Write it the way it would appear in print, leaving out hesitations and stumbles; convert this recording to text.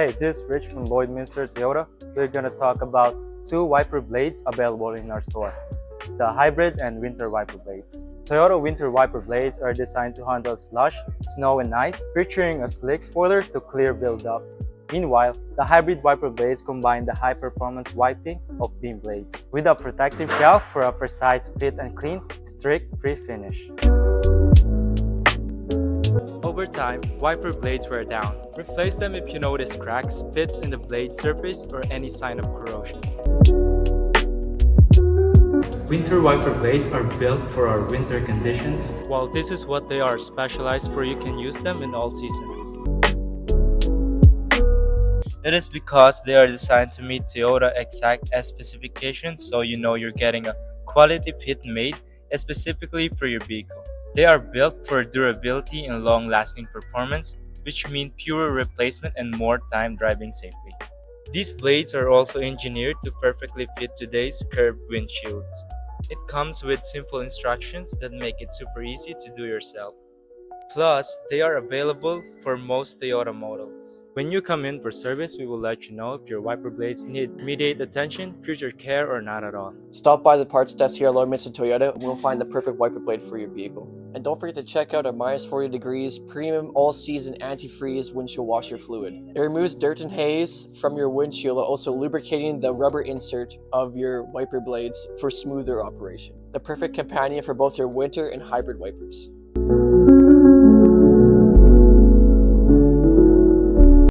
Hey, this is Rich from Lloydminster Toyota. We're going to talk about two wiper blades available in our store, the hybrid and winter wiper blades. Toyota winter wiper blades are designed to handle slush, snow, and ice, featuring a slick spoiler to clear buildup. Meanwhile, the hybrid wiper blades combine the high-performance wiping of beam blades with a protective shelf for a precise fit and clean, streak-free finish. Over time, wiper blades wear down. Replace them if you notice cracks, pits in the blade surface, or any sign of corrosion. Winter wiper blades are built for our winter conditions. While this is what they are specialized for, you can use them in all seasons. It is because they are designed to meet Toyota exact S specifications, so you know you're getting a quality fit made specifically for your vehicle. They are built for durability and long-lasting performance, which mean fewer replacement and more time driving safely. These blades are also engineered to perfectly fit today's curved windshields. It comes with simple instructions that make it super easy to do yourself. Plus, they are available for most Toyota models. When you come in for service, we will let you know if your wiper blades need immediate attention, future care, or not at all. Stop by the parts desk here at Lloydminster Toyota and we'll find the perfect wiper blade for your vehicle. And don't forget to check out our minus 40 degrees premium all-season antifreeze windshield washer fluid. It removes dirt and haze from your windshield, also lubricating the rubber insert of your wiper blades for smoother operation. The perfect companion for both your winter and hybrid wipers.